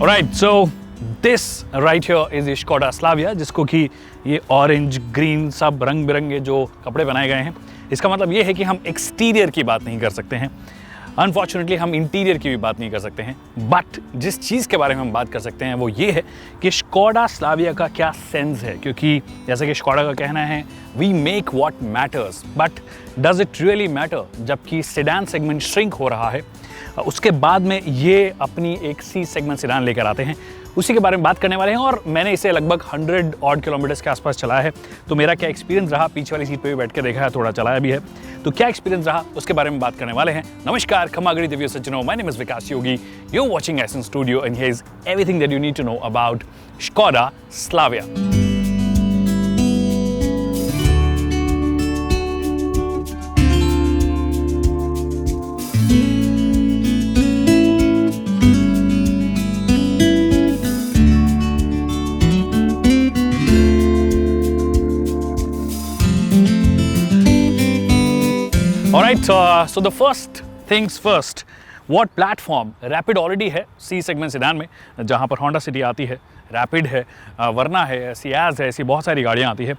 Alright, so this right here is Škoda Slavia, जिसको कि ये ऑरेंज ग्रीन सब रंग बिरंगे जो कपड़े बनाए गए हैं, इसका मतलब ये है कि हम एक्सटीरियर की बात नहीं कर सकते हैं। अनफॉर्चुनेटली हम इंटीरियर की भी बात नहीं कर सकते हैं, बट जिस चीज़ के बारे में हम बात कर सकते हैं वो ये है कि Škoda Slavia का क्या सेंस है। क्योंकि जैसे कि Škoda का कहना है we make what matters, but does it really matter. जबकि सेडान सेगमेंट श्रिंक हो रहा है, उसके बाद में ये अपनी एक सी सेगमेंट सेडान लेकर आते हैं, उसी के बारे में बात करने वाले हैं। और मैंने इसे लगभग 100 ऑड किलोमीटर्स के आसपास चलाया है, तो मेरा क्या एक्सपीरियंस रहा, पीछे वाली सीट पे भी बैठ के देखा है, थोड़ा चलाया भी है, तो क्या एक्सपीरियंस रहा उसके बारे में बात करने वाले हैं। नमस्कार, खमागड़ी दिव्य सज्जनों, my name is Vikas Yogi, you are watching Essence Studio and here is everything that you need to know about Škoda Slavia। Alright, so the first things first, what platform Rapid already है C सेगमेंट सेडान में, जहाँ पर Honda City आती है, Rapid है, वरना है, Ciaz है, ऐसी बहुत सारी गाड़ियाँ आती है।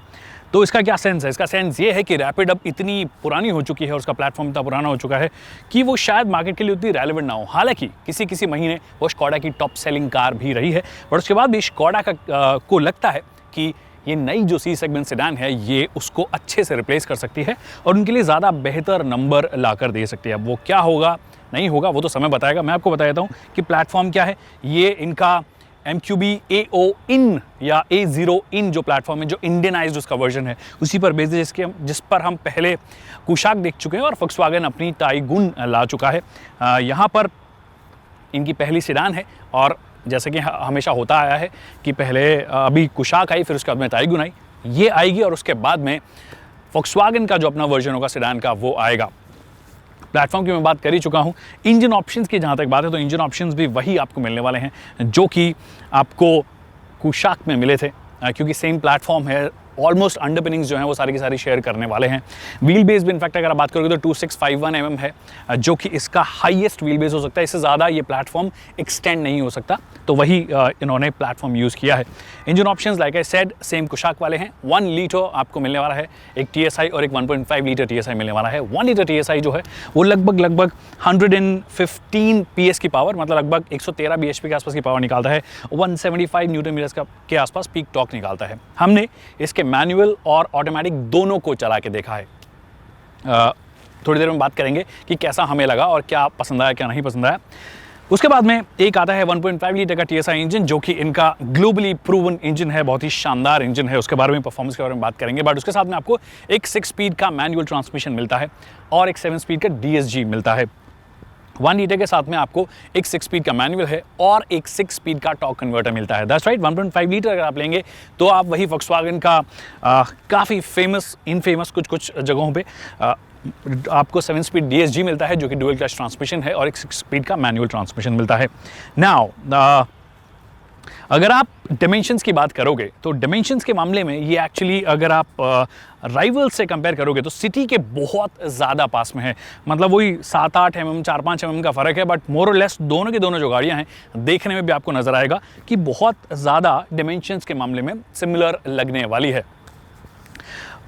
तो इसका क्या सेंस है? इसका सेंस ये है कि Rapid अब इतनी पुरानी हो चुकी है और उसका प्लेटफॉर्म इतना पुराना हो चुका है कि वो शायद मार्केट के लिए उतनी रेलेवेंट ना हो। हालांकि किसी किसी महीने वो Škoda की टॉप सेलिंग कार भी रही है, बट उसके बाद भी Škoda को लगता है कि ये नई जो सी सेगमेंट सेडान है ये उसको अच्छे से रिप्लेस कर सकती है और उनके लिए ज़्यादा बेहतर नंबर लाकर दे सकती है। अब वो क्या होगा नहीं होगा वो तो समय बताएगा। मैं आपको बता देता हूँ कि प्लेटफॉर्म क्या है। ये इनका MQB AO इन या A0 इन जो प्लेटफॉर्म है, जो इंडियनाइज्ड उसका वर्जन है, उसी पर बेस्ड है, जिस पर हम पहले कुशाक देख चुके हैं और Volkswagen अपनी टाइगुन ला चुका है। यहाँ पर इनकी पहली सेडान है और जैसे कि हमेशा होता आया है कि पहले अभी कुशाक आई, फिर उसके बाद में टाइगुन आई, ये आएगी और उसके बाद में Volkswagen का जो अपना वर्जन होगा सेडान का वो आएगा। प्लेटफॉर्म की मैं बात कर ही चुका हूँ। इंजन ऑप्शंस की जहाँ तक बात है तो इंजन ऑप्शंस भी वही आपको मिलने वाले हैं जो कि आपको कुशाक में मिले थे, क्योंकि सेम प्लेटफॉर्म है। ऑलमोस्ट अंडरपिनिंग्स जो हैं वो सारी की सारी शेयर करने वाले हैं। व्हील बेस भी इनफैक्ट अगर आप बात करोगे तो 2651 mm है, जो कि इसका हाईएस्ट व्हील बेस हो सकता है। इससे ज़्यादा ये प्लेटफॉर्म एक्सटेंड नहीं हो सकता, तो वही इन्होंने प्लेटफॉर्म यूज़ किया है। Engine options like I said same Kushaq वाले हैं। 1 लीटर आपको मिलने वाला है, एक TSI और एक 1.5 लीटर TSI मिलने वाला है। 1 लीटर TSI जो है वो लगभग 115 PS की पावर, मतलब लगभग 113 bhp के आसपास की पावर निकालता है। 175 न्यूटन मीटर्स के आसपास पीक टॉर्क निकालता है। हमने इसके मैनुअल और ऑटोमेटिक दोनों को चला के देखा है। थोड़ी देर में बात करेंगे कि कैसा हमें लगा और क्या पसंद आया क्या नहीं पसंद आया। उसके बाद में एक आता है 1.5 लीटर का TSI इंजन, जो कि इनका ग्लोबली प्रूवन इंजन है, बहुत ही शानदार इंजन है। उसके बारे में, परफॉर्मेंस के बारे में बात करेंगे। बट उसके साथ में आपको एक 6 स्पीड का मैनुअल ट्रांसमिशन मिलता है और एक 7 स्पीड का DSG मिलता है। 1 लीटर के साथ में आपको एक 6 स्पीड का मैनुअल है और एक 6 स्पीड का टॉर्क कन्वर्टर मिलता है। दैट्स राइट, 1.5 लीटर अगर आप लेंगे तो आप वही Volkswagen का काफ़ी फेमस इनफेमस कुछ जगहों पे आपको 7 स्पीड DSG मिलता है, जो कि डुअल क्लच ट्रांसमिशन है, और एक 6 स्पीड का मैनुअल ट्रांसमिशन मिलता है। नाउ अगर आप डिमेंशंस की बात करोगे तो डिमेंशंस के मामले में ये एक्चुअली अगर आप राइवल से कंपेयर करोगे तो सिटी के बहुत ज़्यादा पास में है। मतलब वही 7-8 mm 4-5 mm का फ़र्क है, बट मोर और लेस दोनों के दोनों जो गाड़ियाँ हैं देखने में भी आपको नज़र आएगा कि बहुत ज़्यादा डिमेंशंस के मामले में सिमिलर लगने वाली है।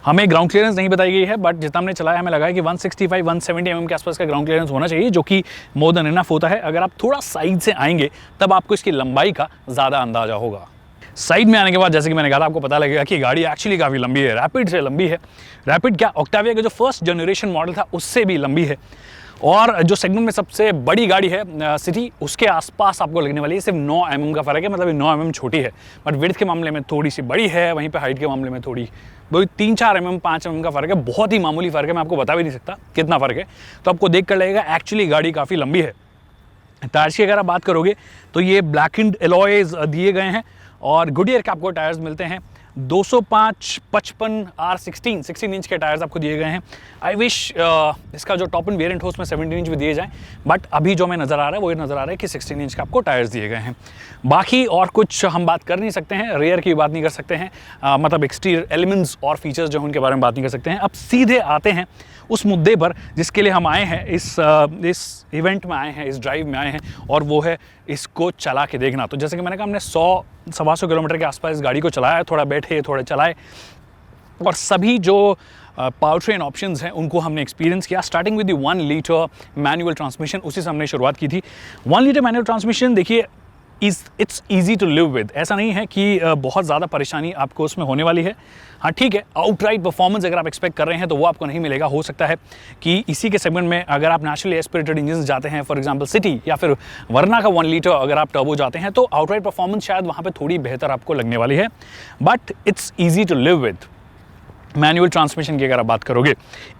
हमें ग्राउंड क्लियरेंस नहीं बताई गई है, बट जितना हमने चलाया हमें लगा है कि 165-170 mm के आसपास का ग्राउंड क्लियरेंस होना चाहिए, जो कि मोर देन इनफ होता है। अगर आप थोड़ा साइड से आएंगे तब आपको इसकी लंबाई का ज़्यादा अंदाजा होगा। साइड में आने के बाद जैसे कि मैंने कहा था, आपको पता लगेगा कि गाड़ी एक्चुअली काफ़ी लंबी है, रैपिड से लंबी है। रैपिड क्या, ऑक्टाविया का जो फर्स्ट जनरेशन मॉडल था उससे भी लंबी है। और जो सेगमेंट में सबसे बड़ी गाड़ी है सिटी, उसके आसपास आपको लगने वाली है। सिर्फ 9 mm का फ़र्क है, मतलब 9 mm छोटी है, बट विड्थ के मामले में थोड़ी सी बड़ी है। वहीं पे हाइट के मामले में थोड़ी वही 3-4 mm 5 mm का फ़र्क है। बहुत ही मामूली फ़र्क है, मैं आपको बता भी नहीं सकता कितना फ़र्क है। तो आपको देख कर लगेगा एक्चुअली गाड़ी काफ़ी लंबी है। टायर्स की अगर आप बात करोगे तो ये ब्लैकेंड एलॉयज दिए गए हैं और गुडियर के आपको टायर्स मिलते हैं। 205/55 R16 इंच के टायर्स आपको दिए गए हैं। आई विश इसका जो टॉप एंड वेरिएंट हो उसमें 17 इंच भी दिए जाएं, बट अभी जो हमें नज़र आ रहा है वो ये नज़र आ रहा है कि 16 इंच के आपको टायर्स दिए गए हैं। बाकी और कुछ हम बात कर नहीं सकते हैं, रेयर की बात नहीं कर सकते हैं, मतलब एक्सटीरियर एलिमेंट्स और फीचर्स जो उनके बारे में बात नहीं कर सकते हैं। अब सीधे आते हैं उस मुद्दे पर जिसके लिए हम आए हैं, इस इवेंट में आए हैं, इस ड्राइव में आए हैं, और वो है इसको चला के देखना। तो जैसे कि मैंने कहा, हमने 100-125 किलोमीटर के आसपास इस गाड़ी को चलाया, थोड़ा बैठे थोड़े चलाए, और सभी जो पावर ट्रेन ऑप्शंस हैं उनको हमने एक्सपीरियंस किया। Starting with the 1 litre manual transmission, उसी से हमने शुरुआत की थी। 1 लीटर मैनुअल ट्रांसमिशन देखिए it's easy to live with. ऐसा नहीं है कि बहुत ज़्यादा परेशानी आपको उसमें होने वाली है। हाँ ठीक है, आउटराइट परफॉर्मेंस अगर आप एक्सपेक्ट कर रहे हैं तो वो आपको नहीं मिलेगा। हो सकता है कि इसी के सेगमेंट में अगर आप नेचुरली एस्पिरेटेड इंजन जाते हैं, फॉर एग्जांपल सिटी या फिर वरना का 1 लीटर अगर आप टर्बो जाते हैं, तो आउटराइट परफॉर्मेंस शायद वहाँ पर थोड़ी बेहतर आपको लगने वाली है, but it's easy to live with. Manual transmission की अगर आप बात करोगे,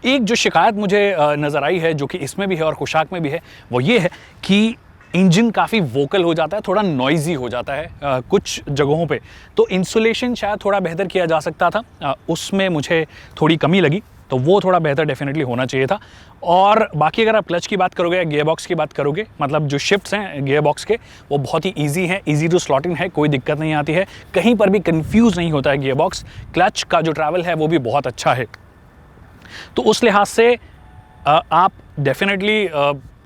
एक जो शिकायत मुझे नज़र आई है, जो कि इसमें भी है और कुशाक में भी है, वो ये है कि इंजन काफ़ी वोकल हो जाता है, थोड़ा नॉइजी हो जाता है कुछ जगहों पे। तो इंसुलेशन शायद थोड़ा बेहतर किया जा सकता था, उसमें मुझे थोड़ी कमी लगी, तो वो थोड़ा बेहतर डेफिनेटली होना चाहिए था। और बाकी अगर आप क्लच की बात करोगे या गियर बॉक्स की बात करोगे, मतलब जो शिफ्ट्स हैं गियर बॉक्स के, वो बहुत ही ईजी हैं, ईजी टू स्लॉट इन है, कोई दिक्कत नहीं आती है, कहीं पर भी कन्फ्यूज़ नहीं होता है गियर बॉक्स। क्लच का जो ट्रैवल है वो भी बहुत अच्छा है। तो उस लिहाज से आप डेफिनेटली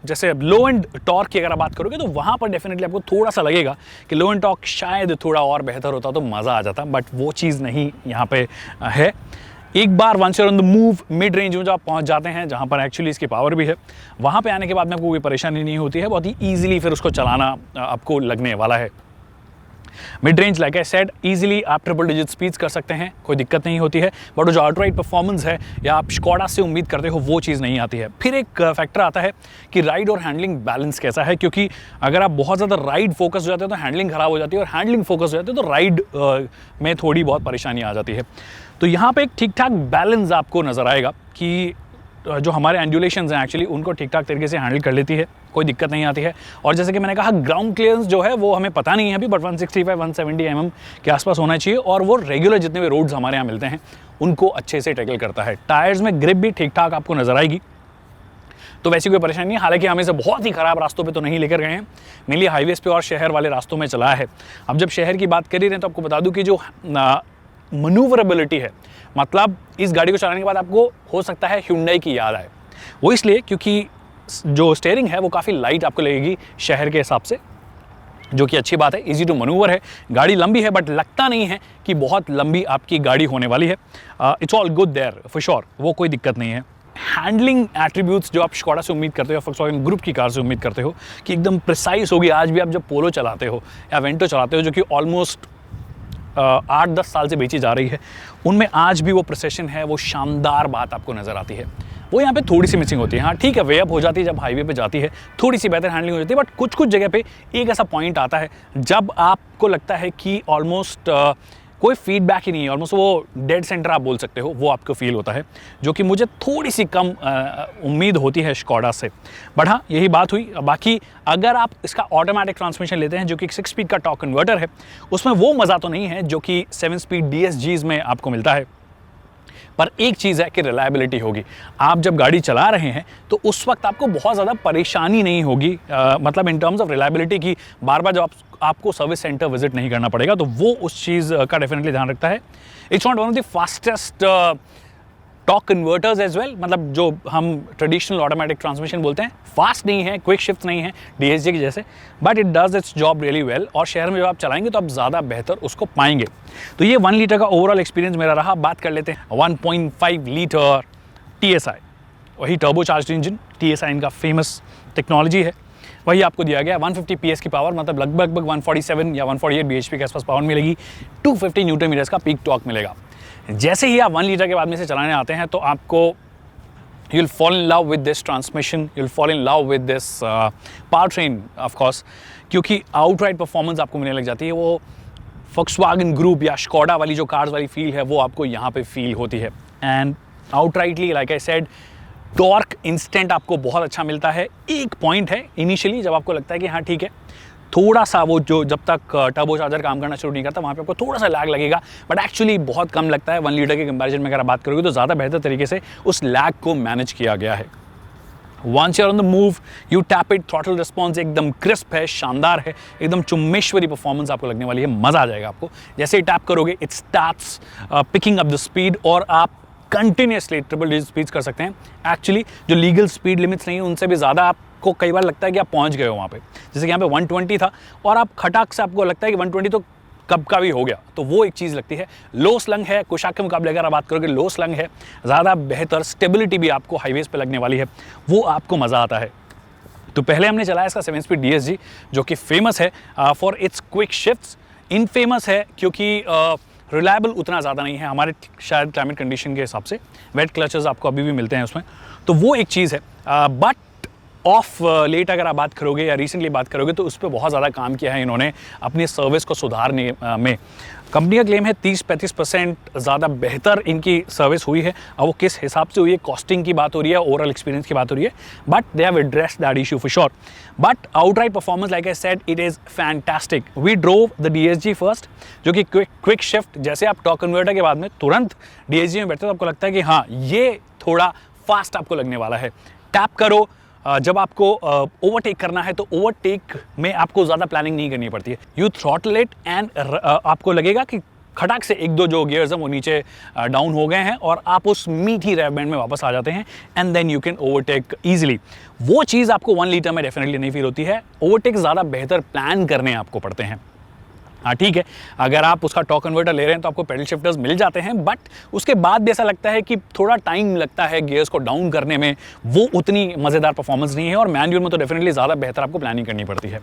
जैसे लो एंड टॉर्क की अगर आप बात करोगे, तो वहाँ पर डेफिनेटली आपको थोड़ा सा लगेगा कि लो एंड टॉर्क शायद थोड़ा और बेहतर होता तो मज़ा आ जाता, बट वो चीज़ नहीं यहाँ पे है। एक बार once you are on the move, mid range में जब आप पहुँच जाते हैं, जहाँ पर एक्चुअली इसकी पावर भी है, वहाँ पे आने के बाद में आपको कोई परेशानी नहीं होती है, बहुत ही ईजिली फिर उसको चलाना आपको लगने वाला है। Mid range like I said, easily आप ट्रिपल डिजिट स्पीड्स कर सकते हैं, कोई दिक्कत नहीं होती है, बट जो आउटराइट परफॉर्मेंस है या आप स्कोडा से उम्मीद करते हो वो चीज़ नहीं आती है। फिर एक फैक्टर आता है कि राइड और हैंडलिंग बैलेंस कैसा है, क्योंकि अगर आप बहुत ज़्यादा राइड फोकस हो जाते हैं तो हैंडलिंग खराब हो जाती है, और हैंडलिंग फोकस हो जाती है तो राइड में थोड़ी बहुत परेशानी आ जाती है। तो यहाँ पर एक ठीक ठाक बैलेंस आपको नज़र आएगा कि जो हमारे एंडुलेशंस हैं एक्चुअली उनको ठीक ठाक तरीके से हैंडल कर लेती है, कोई दिक्कत नहीं आती है। और जैसे कि मैंने कहा, ग्राउंड क्लियरेंस जो है वो हमें पता नहीं है अभी, बट 165-170 mm के आसपास होना चाहिए, और वो रेगुलर जितने भी रोड्स हमारे यहाँ मिलते हैं उनको अच्छे से टैकल करता है। टायर्स में ग्रिप भी ठीक ठाक आपको नजर आएगी, तो वैसी कोई परेशानी नहीं है। हालांकि हमें से बहुत ही ख़राब रास्तों पे तो नहीं लेकर गए हैं, मेनली हाईवेज़ पे और शहर वाले रास्तों में चला है। अब जब शहर की बात कर ही रहे हैं तो आपको बता दूँ कि जो मनूवरेबिलिटी है, मतलब इस गाड़ी को चलाने के बाद आपको हो सकता है Hyundai की याद आए। वो इसलिए क्योंकि जो स्टीयरिंग है वो काफ़ी लाइट आपको लगेगी शहर के हिसाब से, जो कि अच्छी बात है। इजी टू मनूवर है, गाड़ी लंबी है बट लगता नहीं है कि बहुत लंबी आपकी गाड़ी होने वाली है। It's all good there for sure, वो कोई दिक्कत नहीं है। हैंडलिंग एट्रीब्यूट्स जो आप स्कोडा से उम्मीद करते हो, फॉक्सवैगन ग्रुप की कार से उम्मीद करते हो कि एकदम प्रिसाइज होगी, आज भी आप जब पोलो चलाते हो या वेंटो चलाते हो, जो कि ऑलमोस्ट 8-10 साल से बेची जा रही है, उनमें आज भी वो प्रिसिशन है, वो शानदार बात आपको नज़र आती है। वो यहाँ पे थोड़ी सी मिसिंग होती है। हाँ ठीक है, वे अप हो जाती है जब हाईवे पे जाती है, थोड़ी सी बेहतर हैंडलिंग हो जाती है, बट कुछ कुछ जगह पे एक ऐसा पॉइंट आता है जब आपको लगता है कि ऑलमोस्ट कोई फीडबैक ही नहीं है, ऑलमोस्ट वो डेड सेंटर आप बोल सकते हो, वो आपको फील होता है, जो कि मुझे थोड़ी सी कम उम्मीद होती है स्कोडा से। बट हाँ, यही बात हुई। बाकी अगर आप इसका ऑटोमेटिक ट्रांसमिशन लेते हैं, जो कि 6 स्पीड का टॉर्क कन्वर्टर है, उसमें वो मज़ा तो नहीं है जो कि 7 स्पीड DSGs में आपको मिलता है, पर एक चीज़ है कि रिलायबिलिटी होगी। आप जब गाड़ी चला रहे हैं तो उस वक्त आपको बहुत ज़्यादा परेशानी नहीं होगी, मतलब इन टर्म्स ऑफ रिलायबिलिटी की, बार बार जब आपको सर्विस सेंटर विजिट नहीं करना पड़ेगा, तो वो उस चीज़ का डेफिनेटली ध्यान रखता है। It's not one of the fastest torque converters as well, मतलब जो हम ट्रेडिशनल ऑटोमेटिक ट्रांसमिशन बोलते हैं, फास्ट नहीं है, क्विक शिफ्ट नहीं है DSG के जैसे, but it does it's job really well, और शहर में जब आप चलाएंगे तो आप ज़्यादा बेहतर उसको पाएंगे। तो ये 1 लीटर का ओवरऑल एक्सपीरियंस मेरा रहा। बात कर लेते हैं 1.5 लीटर TSI, वही टर्बो चार्ज इंजन, TSI इनका फेमस टेक्नोलॉजी है, वही आपको दिया गया। 150 PS की पावर, मतलब लगभग 147 या 148 bhp के आसपास पावर मिलेगी, 250 न्यूटन मीटर्स का पीक टॉर्क मिलेगा। जैसे ही आप 1 लीटर के बाद में से चलाने आते हैं तो आपको you'll fall in love with this transmission, you'll fall in love with this powertrain of course, क्योंकि outright performance आपको मिलने लग जाती है। वो Volkswagen Group या स्कोडा वाली जो कार्स वाली फील है वो आपको यहाँ पे फील होती है। And outrightly like I said, torque instant आपको बहुत अच्छा मिलता है। एक पॉइंट है इनिशियली जब आपको लगता है कि हाँ ठीक है, थोड़ा सा वो जो जब तक टर्बो चार्जर काम करना शुरू नहीं करता वहाँ पे आपको थोड़ा सा लैग लगेगा, बट एक्चुअली बहुत कम लगता है। 1 लीटर के कंपैरिजन में अगर आप बात करोगे तो ज़्यादा बेहतर तरीके से उस लैग को मैनेज किया गया है। Once you are on the move, you tap it, throttle response एकदम क्रिस्प है, शानदार है, एकदम चुम्मेश्वरी परफॉर्मेंस आपको लगने वाली है, मज़ा आ जाएगा आपको। जैसे ही टैप करोगे it starts picking up the speed, और आप कंटिन्यूसली ट्रिपल डिजिट स्पीड्स कर सकते हैं। एक्चुअली जो लीगल स्पीड लिमिट्स नहीं है उनसे भी ज़्यादा आप आपको कई बार लगता है कि आप पहुंच गए हो वहाँ पे, जैसे कि यहाँ पे 120 था और आप खटाक से आपको लगता है कि 120 तो कब का भी हो गया, तो वो एक चीज़ लगती है। लो स्लंग है, कुशाक के मुकाबले अगर आप बात करोगे लो स्लंग है, ज़्यादा बेहतर स्टेबिलिटी भी आपको हाईवेज पे लगने वाली है, वो आपको मज़ा आता है। तो पहले हमने चलाया इसका 7 स्पीड DSG जो कि फेमस है for its quick shifts, infamous है क्योंकि रिलायबल उतना ज़्यादा नहीं है हमारे शायद क्लाइमेट कंडीशन के हिसाब से, वेट क्लचेस आपको अभी भी मिलते हैं उसमें, तो वो एक चीज़ है। बट ऑफ लेट अगर आप बात करोगे या रिसेंटली बात करोगे तो उस पर बहुत ज़्यादा काम किया है इन्होंने अपनी सर्विस को सुधारने में। कंपनी का क्लेम है 30-35% ज़्यादा बेहतर इनकी सर्विस हुई है। अब वो किस हिसाब से हुई है, कॉस्टिंग की बात हो रही है, ओवरऑल एक्सपीरियंस की बात हो रही है, but they have addressed that issue for sure. But outright performance like I said it is fantastic. We drove the DSG first, जो कि क्विक शिफ्ट, जैसे आप टॉर्क कन्वर्टर के बाद में तुरंत DSG में बैठते हो तो आपको लगता है कि हाँ ये थोड़ा फास्ट आपको लगने वाला है। टैप करो, जब आपको ओवरटेक करना है तो ओवरटेक में आपको ज़्यादा प्लानिंग नहीं करनी पड़ती है। यू थ्रॉटल इट एंड आपको लगेगा कि खटाक से एक दो जो गियर्स हैं वो नीचे डाउन हो गए हैं और आप उस मीठी रेव बैंड में वापस आ जाते हैं and then you can overtake easily. वो चीज़ आपको 1 लीटर में डेफिनेटली नहीं फील होती है। ओवरटेक ज़्यादा बेहतर प्लान करने आपको पड़ते हैं। हाँ ठीक है, अगर आप उसका टॉर्क कन्वर्टर ले रहे हैं तो आपको पेडल शिफ्टर्स मिल जाते हैं, बट उसके बाद भी ऐसा लगता है कि थोड़ा टाइम लगता है गियर्स को डाउन करने में, वो उतनी मज़ेदार परफॉर्मेंस नहीं है। और मैनुअल में तो डेफिनेटली ज़्यादा बेहतर आपको प्लानिंग करनी पड़ती है।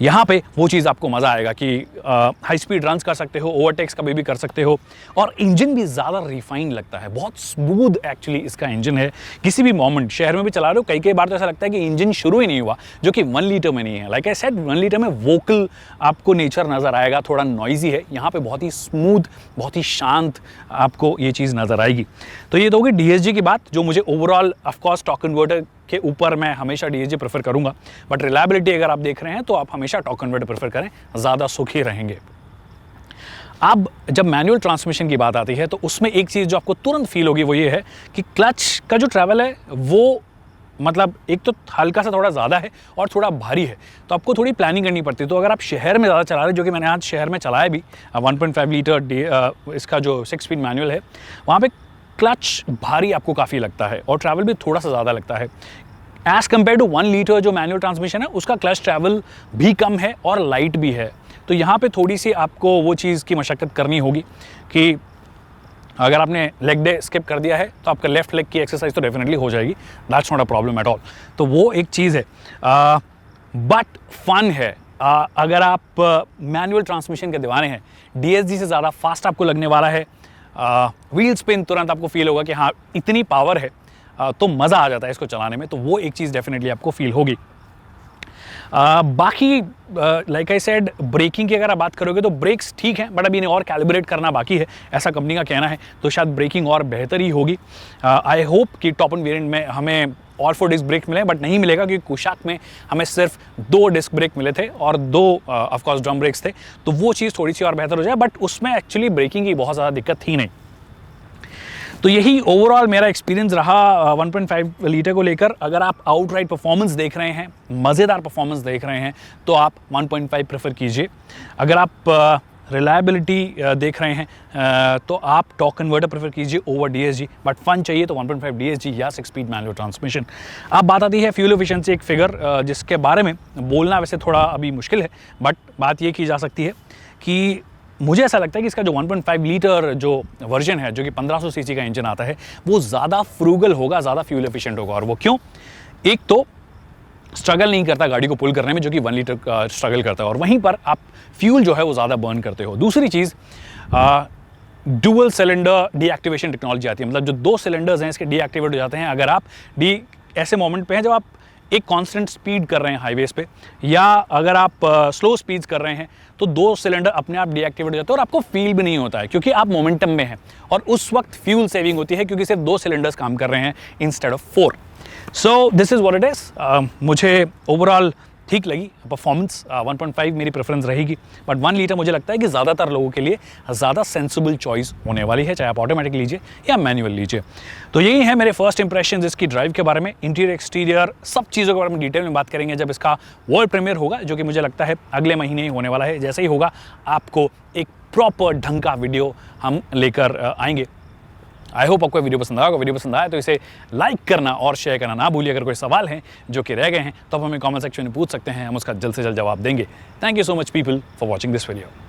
यहाँ पे वो चीज़ आपको मज़ा आएगा कि हाई स्पीड रन्स कर सकते हो, ओवरटेक्स कभी भी कर सकते हो, और इंजन भी ज़्यादा रिफाइंड लगता है, बहुत स्मूथ एक्चुअली इसका इंजन है। किसी भी मोमेंट शहर में भी चला रहे हो, कई बार तो ऐसा लगता है कि इंजन शुरू ही नहीं हुआ, जो कि 1 लीटर में नहीं है। लाइक आई सेड 1 लीटर में वोकल आपको नेचर नज़र आएगा, थोड़ा नॉइजी है। यहाँ पे बहुत ही स्मूथ, बहुत ही शांत आपको ये चीज़ नज़र आएगी। तो ये तो होगी DSG की बात, जो मुझे overall of course torque converter के ऊपर मैं हमेशा DSG प्रेफर करूंगा, बट रिलायबिलिटी अगर आप देख रहे हैं तो आप हमेशा टॉर्क कन्वर्टर प्रेफर करें, ज़्यादा सुखी रहेंगे। अब जब मैनुअल ट्रांसमिशन की बात आती है तो उसमें एक चीज़ जो आपको तुरंत फील होगी वो ये है कि क्लच का जो ट्रैवल है वो मतलब एक तो हल्का सा थोड़ा ज़्यादा है और थोड़ा भारी है, तो आपको थोड़ी प्लानिंग करनी पड़ती है। तो अगर आप शहर में ज़्यादा चला रहे हैं, जो कि मैंने आज शहर में चलाया भी 1.5 लीटर इसका जो 6 स्पीड मैनुअल है, वहाँ पे क्लच भारी आपको काफ़ी लगता है और ट्रैवल भी थोड़ा सा ज़्यादा लगता है एज़ कम्पेयर टू 1 लीटर जो मैनुअल ट्रांसमिशन है, उसका क्लच ट्रैवल भी कम है और लाइट भी है। तो यहाँ पे थोड़ी सी आपको वो चीज़ की मशक्क़त करनी होगी कि अगर आपने लेग डे स्किप कर दिया है तो आपका लेफ्ट लेग की एक्सरसाइज तो डेफिनेटली हो जाएगी, that's not a problem at all. तो वो एक चीज़ है, बट फन है। अगर आप मैनुअल ट्रांसमिशन के दीवाने हैं, DSG से ज़्यादा फास्ट आपको लगने वाला है। व्हील स्पिन तुरंत आपको फील होगा कि हाँ इतनी पावर है, तो मज़ा आ जाता है इसको चलाने में, तो वो एक चीज़ डेफिनेटली आपको फील होगी। बाकी लाइक आई सेड ब्रेकिंग की अगर आप बात करोगे तो ब्रेक्स ठीक है, बट अभी इन्हें और कैलिब्रेट करना बाकी है, ऐसा कंपनी का कहना है, तो शायद ब्रेकिंग और बेहतर ही होगी। आई होप कि टॉप एंड वेरिएंट में हमें ऑल 4 डिस्क ब्रेक मिले, बट नहीं मिलेगा क्योंकि कुशाक में हमें सिर्फ 2 डिस्क ब्रेक मिले थे और 2 ऑफकोर्स ड्रम ब्रेक्स थे, तो वो चीज़ थोड़ी सी और बेहतर हो जाए, बट उसमें एक्चुअली ब्रेकिंग की बहुत ज़्यादा दिक्कत थी नहीं। तो यही ओवरऑल मेरा एक्सपीरियंस रहा 1.5 लीटर को लेकर। अगर आप आउटराइट परफॉर्मेंस देख रहे हैं, मज़ेदार परफॉर्मेंस देख रहे हैं, तो आप 1.5 प्रेफर कीजिए। अगर आप रिलायबिलिटी देख रहे हैं तो आप टॉर्क कन्वर्टर प्रेफर कीजिए ओवर DSG, बट फन चाहिए तो 1.5 DSG या 6 स्पीड मैनुअल ट्रांसमिशन। अब बात आती है फ्यूल एफिशिएंसी, एक फिगर जिसके बारे में बोलना वैसे थोड़ा अभी मुश्किल है, बट बात ये की जा सकती है कि मुझे ऐसा लगता है कि इसका जो 1.5 लीटर जो वर्जन है, जो कि 1500 सीसी का इंजन आता है, वो ज़्यादा फ्रूगल होगा, ज़्यादा फ्यूल एफिशिएंट होगा। और वो क्यों? एक तो स्ट्रगल नहीं करता गाड़ी को पुल करने में, जो कि 1 लीटर स्ट्रगल करता है, और वहीं पर आप फ्यूल जो है वो ज़्यादा बर्न करते हो। दूसरी चीज़, डुअल सिलेंडर डीएक्टिवेशन टेक्नोलॉजी आती है, मतलब जो 2 सिलेंडर्स हैं इसके डीएक्टिवेट हो जाते हैं अगर आप ऐसे मोमेंट पे हैं जब आप एक कांस्टेंट स्पीड कर रहे हैं हाईवेज पे, या अगर आप स्लो स्पीड्स कर रहे हैं, तो 2 सिलेंडर अपने आप डीएक्टिवेट हो जाते हैं और आपको फील भी नहीं होता है क्योंकि आप मोमेंटम में हैं, और उस वक्त फ्यूल सेविंग होती है क्योंकि सिर्फ 2 सिलेंडर्स काम कर रहे हैं instead of 4। So this is what it is. मुझे ओवरऑल ठीक लगी परफॉर्मेंस, 1.5 मेरी प्रेफरेंस रहेगी, बट 1 लीटर मुझे लगता है कि ज़्यादातर लोगों के लिए ज़्यादा सेंसिबल चॉइस होने वाली है, चाहे आप ऑटोमेटिक लीजिए या मैनुअल लीजिए। तो यही है मेरे फर्स्ट इंप्रेशन इसकी ड्राइव के बारे में। इंटीरियर एक्सटीरियर सब चीज़ों के बारे में डिटेल में बात करेंगे जब इसका वर्ल्ड प्रीमियर होगा, जो कि मुझे लगता है अगले महीने ही होने वाला है। जैसे ही होगा आपको एक प्रॉपर ढंग का वीडियो हम लेकर आएंगे। आई होप आपको वीडियो पसंद आएगा। वीडियो पसंद आया तो इसे लाइक करना और शेयर करना ना भूलिए। अगर कोई सवाल हैं जो कि रह गए हैं तो आप हमें कमेंट सेक्शन में पूछ सकते हैं, हम उसका जल्द से जल्द जवाब देंगे। Thank you so much people for watching this video.